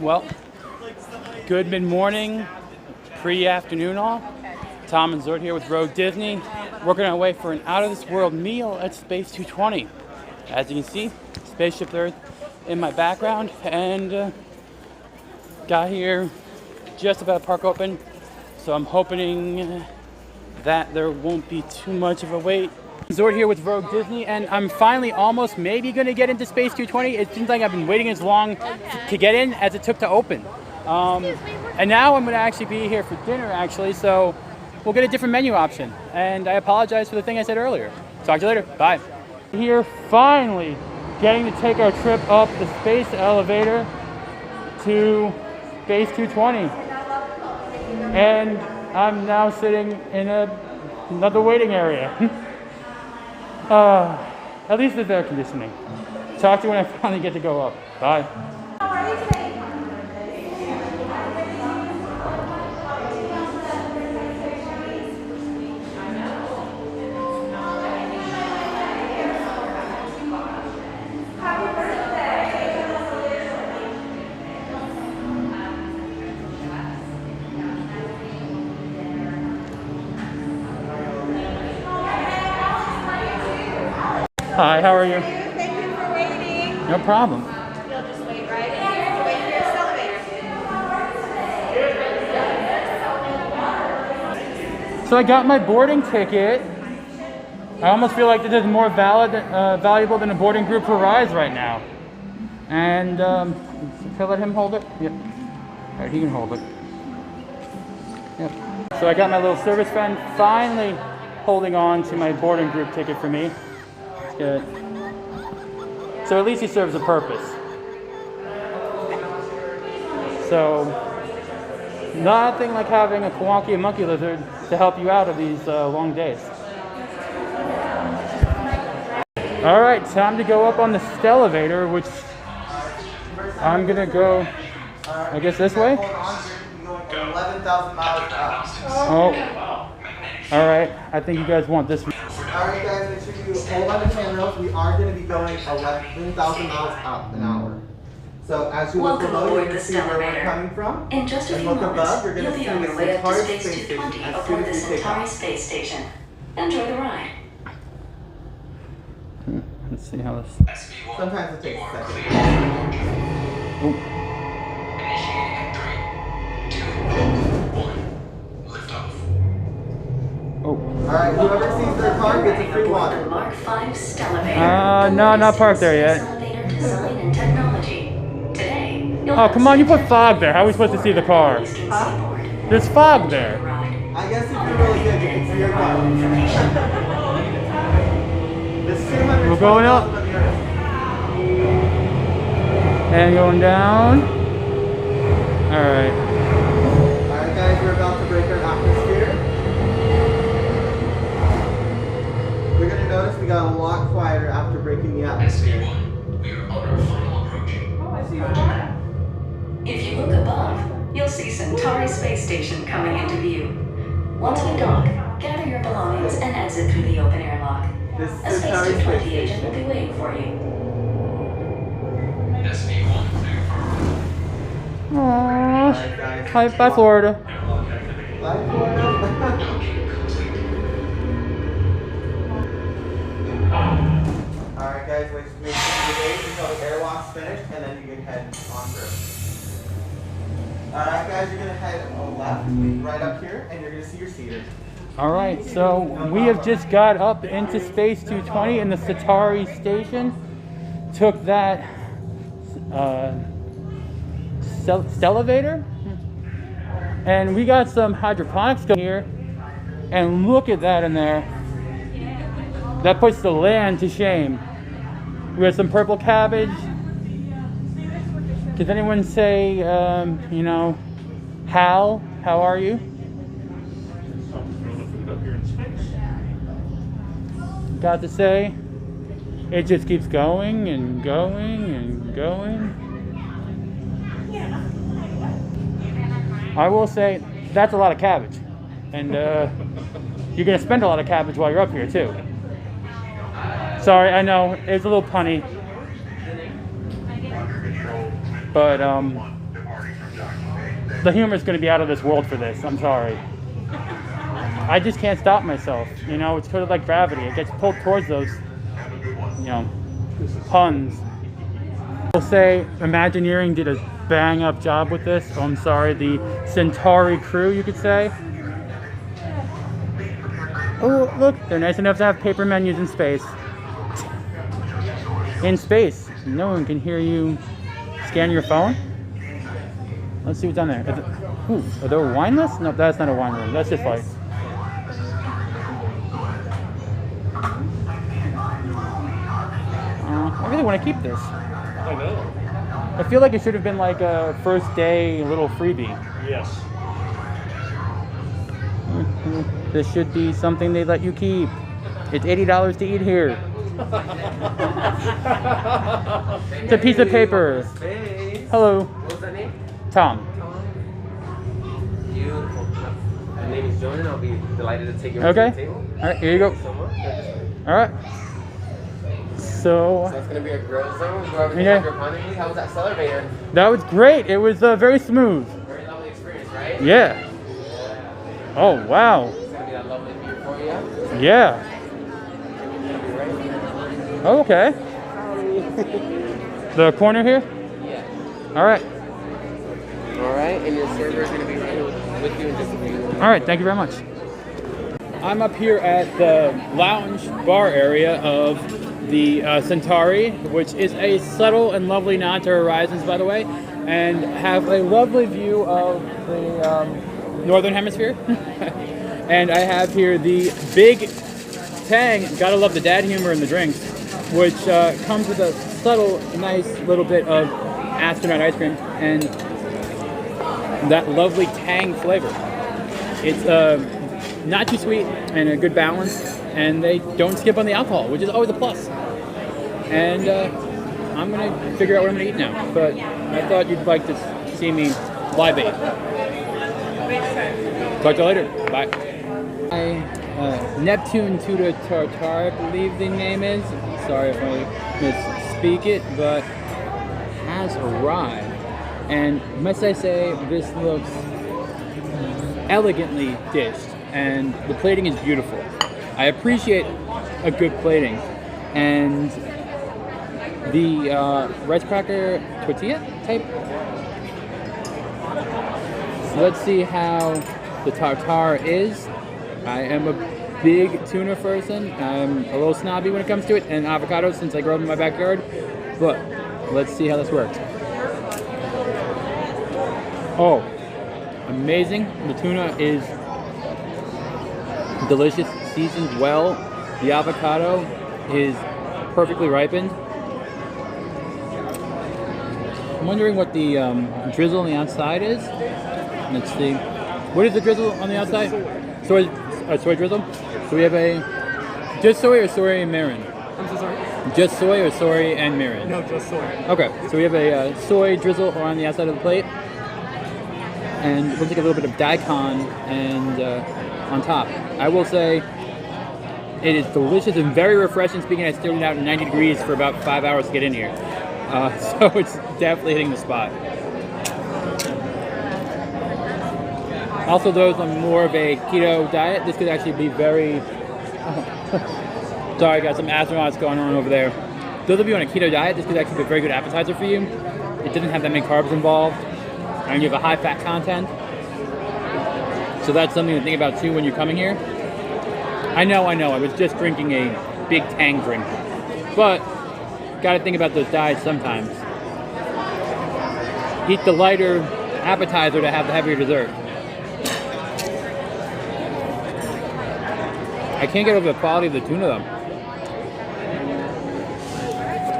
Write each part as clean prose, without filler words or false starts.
Well, good mid-morning, pre-afternoon all. Tom and Zord here with Rogue Disney, working our way for an out-of-this-world meal at Space 220. As you can see, Spaceship Earth in my background, and got here just about to park open, so I'm hoping that there won't be too much of a wait. Zord here with Rogue Disney, and I'm finally almost maybe going to get into Space 220. It seems like I've been waiting as long to get in as it took to open. And now I'm going to actually be here for dinner, actually, so we'll get a different menu option. And I apologize for the thing I said earlier. Talk to you later. Bye. Here, finally, getting to take our trip up the space elevator to Space 220. And I'm now sitting in another waiting area. At least there's air conditioning. Talk to you when I finally get to go up. Bye. Hi, how are you? Thank you for waiting. No problem. You'll just wait right here. Wait for your elevator. So I got my boarding ticket. I almost feel like this is more valuable than a boarding group for rides right now. And can I let him hold it? Yep. All right, he can hold it. Yep. So I got my little service friend finally holding on to my boarding group ticket for me. Good. So at least he serves a purpose. So nothing like having a Kawaki and monkey lizard to help you out of these long days. All right, time to go up on the Stellarator, which I'm gonna go, I guess this way. 11,000 miles up. Oh, all right. I think you guys want this one. Alright guys, make sure you hold on the handrails. We are going to be going 11,000 miles up an hour. So as you look below, you're going to see where we're coming from. In just a few look moments, above, you're going you'll to be see on the your way up to Centauri Space space station 220 as soon aboard the as we take Centauri off. space station. Enjoy the ride. Let's see how this. Sometimes it takes a second. Oh. Oh. Alright, whoever sees their car gets a free Aboard water. the Mark V Stellarator. No, not parked there yet. Elevator design and technology. Today, you'll Oh, have come on, you put Santa's fog there. How are we supposed to see the car? Eastern Seaboard. There's fog Enjoy there. the ride. I guess if you're really good, you can see your car. There's 200 We're going up. on the earth. And going down. Alright. Alright guys, we're about to break our atmosphere. You're going to notice we got a lot quieter after breaking the atmosphere. We are on our final approach. If you look above, you'll see Centauri Space Station coming into view. Once we dock, gather your belongings and exit through the open airlock. This A is Space Centauri 220 space agent station. will be waiting for you. SV1 Aww. Alright guys. Hi, bye, Florida. Bye Florida. Alright guys, wait just make sure you wait until the airlock's finished and then you can head on through. Alright guys, you're gonna head left, right up here, and you're gonna see your seater. Alright, so we have just got up into Space 220 in the Centauri station. Took that Stellarator, and we got some hydroponics going here. And look at that in there. That puts the land to shame. We have some purple cabbage. Does anyone say, you know, Hal, how are you? Got to say, it just keeps going and going and going. I will say, that's a lot of cabbage. And you're going to spend a lot of cabbage while you're up here, too. Sorry, I know, it's a little punny. But, The humor's going to be out of this world for this. I'm sorry. I just can't stop myself. You know, it's sort of like gravity. It gets pulled towards those, you know, puns. I'll say Imagineering did a bang up job with this. Oh, I'm sorry, the Centauri crew, you could say. Oh, look, they're nice enough to have paper menus in space. In space, no one can hear you scan your phone. Let's see what's on there. Ooh, are there a wine list? No, that's not a wine room. That's just like. I really want to keep this. I know. I feel like it should have been like a first day little freebie. Yes. This should be something they let you keep. It's $80 to eat here. It's a piece of paper. Hello. What's that name? Tom. Beautiful. My name is Jordan. I'll be delighted to take you Okay. to the table. All right, here you go. Thank you so much. All right. So So it's gonna be a grill zone. Go over Yeah. your ponding. How was that celebrator? that was great. It was very smooth. Very lovely experience, right? Yeah. Oh wow. It's gonna be that lovely view for you. Yeah. Oh, okay. The corner here. Yeah. All right. All right, and your server is gonna be right with you in just a few. All right. Thank you very much. I'm up here at the lounge bar area of the Centauri, which is a subtle and lovely nod to Horizons, by the way, and have a lovely view of the northern hemisphere. And I have here the Big Tang. Gotta love the dad humor in the drinks, which comes with a subtle, nice little bit of astronaut ice cream and that lovely tang flavor. It's not too sweet and a good balance, and they don't skip on the alcohol, which is always a plus. And I'm gonna figure out what I'm gonna eat now, but I thought you'd like to see me live eat. Talk to you later. Bye. Neptune Tutor Tartar, I believe the name is. Sorry if I misspeak it, but has arrived. And must I say, this looks elegantly dished, and the plating is beautiful. I appreciate a good plating, and the rice cracker tortilla type. So let's see how the tartare is. I am a big tuna person. I'm a little snobby when it comes to it, and avocados since I grow them in my backyard. But let's see how this works. Oh, amazing. The tuna is delicious, seasoned well. The avocado is perfectly ripened. I'm wondering what the drizzle on the outside is. Let's see. What is the drizzle on the outside? Soy drizzle. So we have a just soy or soy and mirin? I'm so sorry. Just soy or soy and mirin? No, just soy. Okay, so we have a soy drizzle on the outside of the plate, and it looks like a little bit of daikon and on top. I will say it is delicious and very refreshing. Speaking, I stood it out in 90 degrees for about 5 hours to get in here, so it's definitely hitting the spot. Also, those on more of a keto diet, this could actually be very... Sorry, got some astronauts going on over there. Those of you on a keto diet, this could actually be a very good appetizer for you. It doesn't have that many carbs involved, and you have a high fat content. So that's something to think about too when you're coming here. I know, I was just drinking a big Tang drink. But, gotta think about those diets sometimes. Eat the lighter appetizer to have the heavier dessert. I can't get over the quality of the tuna though.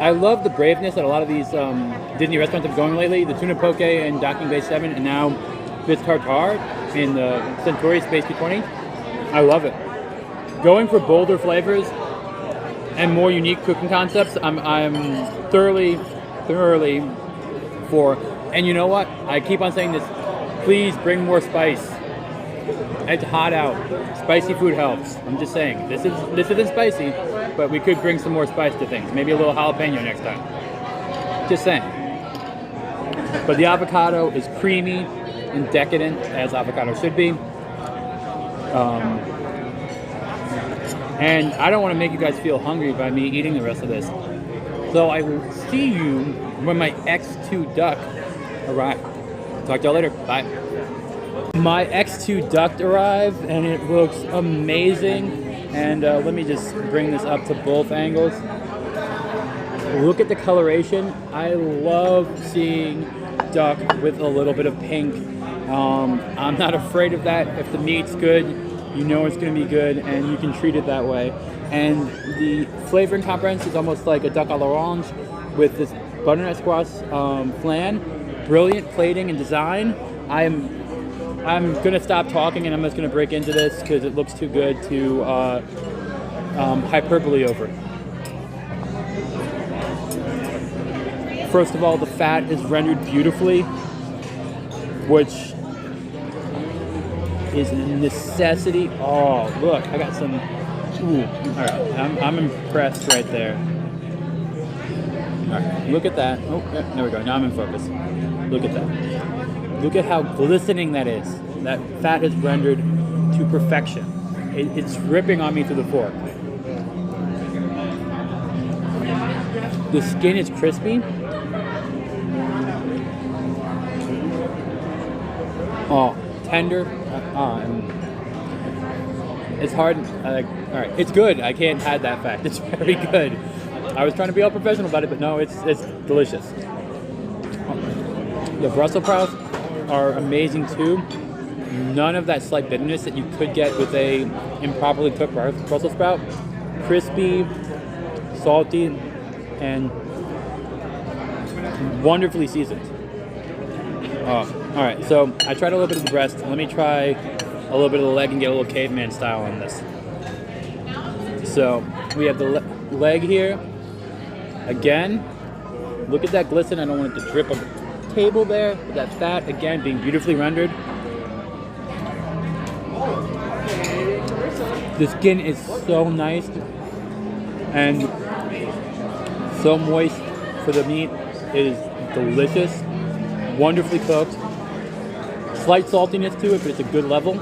I love the braveness that a lot of these Disney restaurants have going lately. The tuna poke in Docking Bay 7 and now this tartare in the Centauri Space 220. I love it. Going for bolder flavors and more unique cooking concepts, I'm thoroughly for. And you know what? I keep on saying this. Please bring more spice. It's hot out. Spicy food helps. I'm just saying. This isn't spicy, but we could bring some more spice to things. Maybe a little jalapeno next time. Just saying. But the avocado is creamy. and decadent as avocado should be. And I don't want to make you guys feel hungry by me eating the rest of this. So I will see you when my X2 duck arrives. Talk to y'all later. Bye. My X2 duck arrived and it looks amazing. And let me just bring this up to both angles. Look at the coloration. I love seeing duck with a little bit of pink. I'm not afraid of that. If the meat's good, you know it's going to be good, and you can treat it that way. And the flavoring comprehension is almost like a duck à l'orange with this butternut squash flan. Brilliant plating and design. I'm going to stop talking and I'm just going to break into this because it looks too good to hyperbole over. First of all, the fat is rendered beautifully, which is a necessity. Oh, look, I got some. Ooh, all right, I'm impressed right there. All right, look at that. Oh, yeah, there we go. Now I'm in focus. Look at that. Look at how glistening that is. That fat is rendered to perfection. It's ripping on me through the fork. The skin is crispy. Oh, tender. It's hard. All right, it's good. I can't hide that fact. It's very good. I was trying to be all professional about it, but no, it's delicious. The Brussels sprouts are amazing too. None of that slight bitterness that you could get with a improperly cooked Brussels sprout. Crispy, salty, and wonderfully seasoned. All right, so I tried a little bit of the breast. Let me try a little bit of the leg and get a little caveman style on this. So we have the leg here. Again, look at that glisten. I don't want it to drip on the table there. But that fat, again, being beautifully rendered. The skin is so nice and so moist for the meat. It is delicious, wonderfully cooked. Slight saltiness to it, but it's a good level.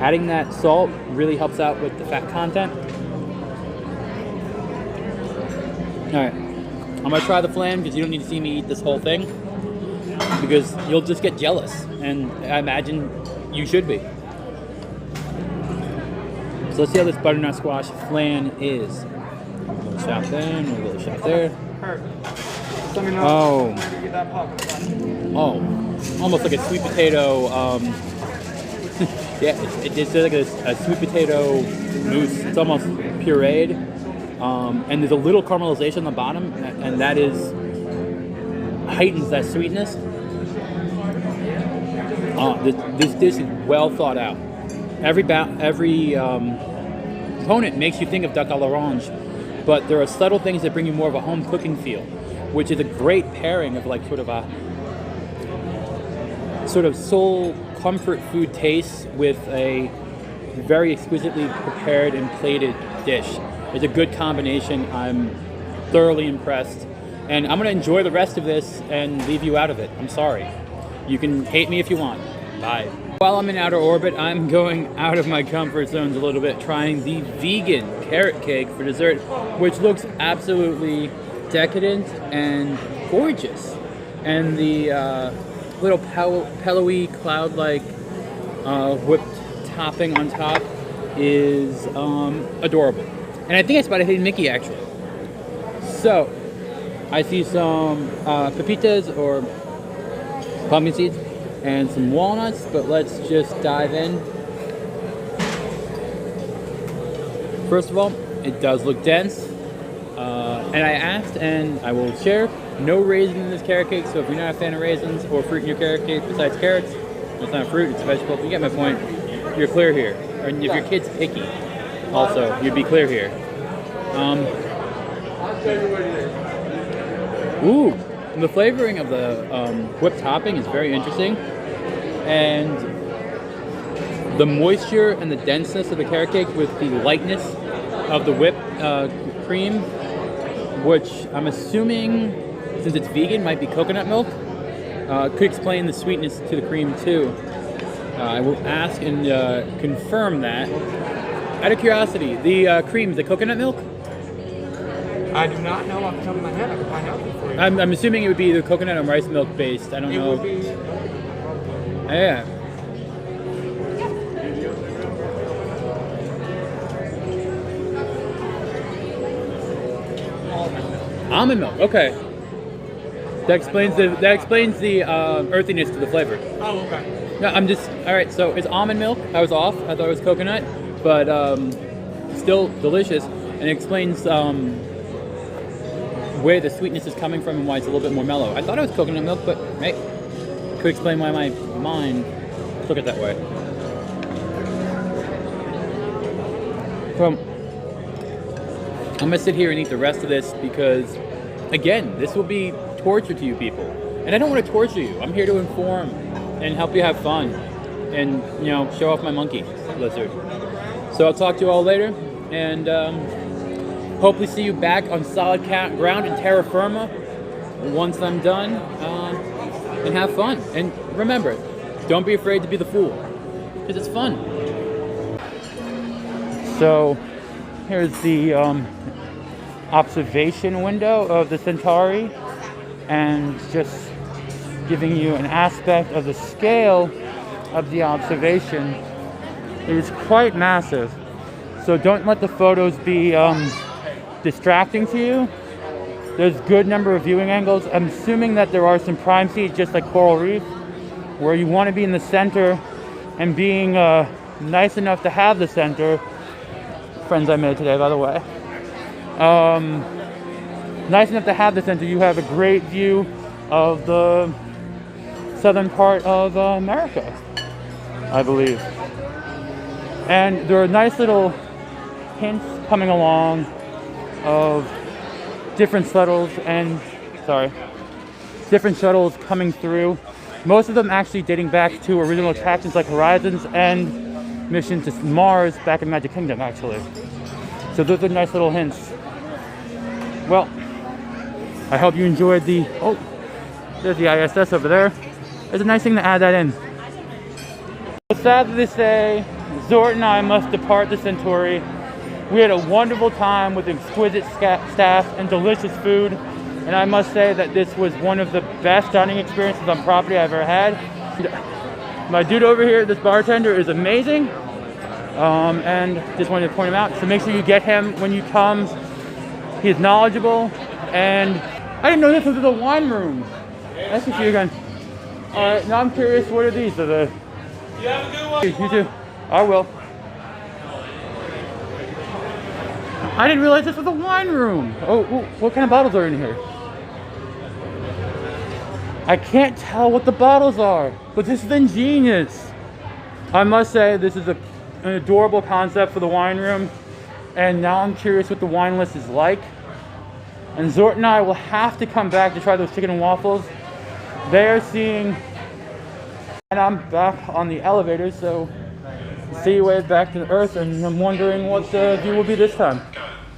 Adding that salt really helps out with the fat content. Alright, I'm gonna try the flan because you don't need to see me eat this whole thing because you'll just get jealous, and I imagine you should be. So let's see how this butternut squash flan is. A little shot there, and a little shot there. Oh, almost like a sweet potato. Yeah, it's like a sweet potato mousse. It's almost pureed, and there's a little caramelization on the bottom, and that heightens that sweetness. This dish is well thought out. Every component makes you think of duck à l'orange, but there are subtle things that bring you more of a home cooking feel, which is a great pairing of like sort of soul comfort food taste with a very exquisitely prepared and plated dish. It's a good combination. I'm thoroughly impressed, and I'm gonna enjoy the rest of this and leave you out of it. I'm sorry. You can hate me if you want. Bye. While I'm in outer orbit, I'm going out of my comfort zones a little bit, trying the vegan carrot cake for dessert, which looks absolutely decadent and gorgeous. And the little pillowy, cloud-like whipped topping on top is adorable. And I think it's by the Hidden Mickey, actually. So, I see some pepitas or pumpkin seeds and some walnuts, but let's just dive in. First of all, it does look dense. And I asked, and I will share, no raisin in this carrot cake, so if you're not a fan of raisins or fruit in your carrot cake besides carrots, it's not fruit, it's a vegetable. You get my point. You're clear here. And if your kid's picky, also, you'd be clear here. Ooh, the flavoring of the whipped topping is very interesting. And the moisture and the denseness of the carrot cake with the lightness of the whipped cream, which I'm assuming, since it's vegan, might be coconut milk. Could explain the sweetness to the cream too. I will ask and confirm that. Out of curiosity, the cream, the coconut milk? I do not know off the top of my head. I can find out for you. I'm assuming it would be the coconut and rice milk based. I don't know. It would be. Yeah. Almond milk. Okay. That explains the earthiness to the flavor. Oh, okay. No, I'm just all right. So it's almond milk. I was off. I thought it was coconut, but still delicious, and it explains where the sweetness is coming from and why it's a little bit more mellow. I thought it was coconut milk, but hey, could explain why my mind took it that way. So I'm gonna sit here and eat the rest of this because, again, this will be torture to you people, and I don't want to torture you. I'm here to inform and help you have fun, and show off my monkey lizard. So I'll talk to you all later, and hopefully see you back on solid ground in terra firma once I'm done, and have fun. And remember, don't be afraid to be the fool, because it's fun. So here's the observation window of the Centauri, and just giving you an aspect of the scale of the observation. It is quite massive, so don't let the photos be distracting to you. There's a good number of viewing angles. I'm assuming that there are some prime seats, just like coral reef, where you want to be in the center, and being nice enough to have the center. Friends I made today, by the way. Nice enough to have the center. You have a great view of the southern part of America, I believe. And there are nice little hints coming along of different shuttles coming through. Most of them actually dating back to original attractions like Horizons and Mission to Mars back in Magic Kingdom, actually. So those are nice little hints. Well, I hope you enjoyed the... Oh, there's the ISS over there. It's a nice thing to add that in. Sadly to say, Zort and I must depart the Centauri. We had a wonderful time with exquisite staff and delicious food. And I must say that this was one of the best dining experiences on property I've ever had. My dude over here, this bartender, is amazing. And just wanted to point him out. So make sure you get him when you come. He's knowledgeable. And I didn't know this was the wine room. Nice to see you again. Alright, now I'm curious, what are these? Are the... You have a good one. You too. I will. I didn't realize this was a wine room. Oh, what kind of bottles are in here? I can't tell what the bottles are, but this is ingenious. I must say, this is an adorable concept for the wine room. And now I'm curious what the wine list is like. And Zort and I will have to come back to try those chicken and waffles. They are seeing... And I'm back on the elevator, so see you way back to the Earth, and I'm wondering what the view will be this time.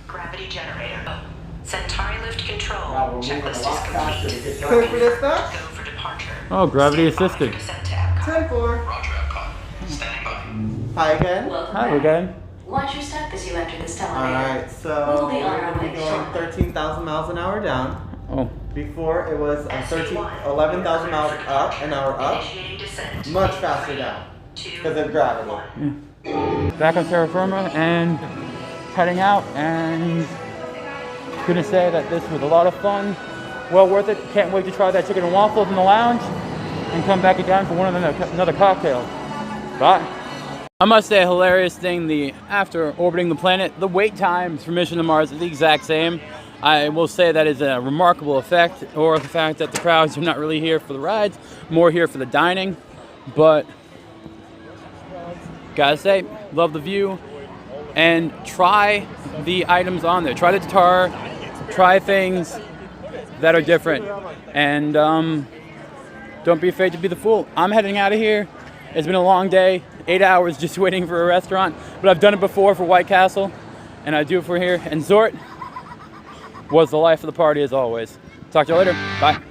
Gravity generator. Centauri lift control. Checklist is complete. Clear for dispatch? Go for departure. Oh, gravity assisted. 10-4. Roger, Epcot. Standing by. Hi again. Welcome Hi back. again. Watch your step as you enter this elevator. Alright, so We'll be on we're our going to way be going shortly. 13,000 miles an hour down. Oh, Before it was 11,000 miles up, an hour up. Initiating descent. Much faster down. 2, Because of gravity. back on terra firma and heading out, and gonna say that this was a lot of fun, well worth it. Can't wait to try that chicken and waffles in the lounge and come back again for another cocktail. Bye. I must say, a hilarious thing, after orbiting the planet, the wait times for Mission to Mars is the exact same. I will say that is a remarkable effect, or the fact that the crowds are not really here for the rides, more here for the dining. But gotta say, love the view, and try the items on there. Try the tartar, try things that are different, and don't be afraid to be the fool. I'm heading out of here. It's been a long day, 8 hours just waiting for a restaurant, but I've done it before for White Castle, and I do it for here. And Zort was the life of the party as always. Talk to you later. Bye.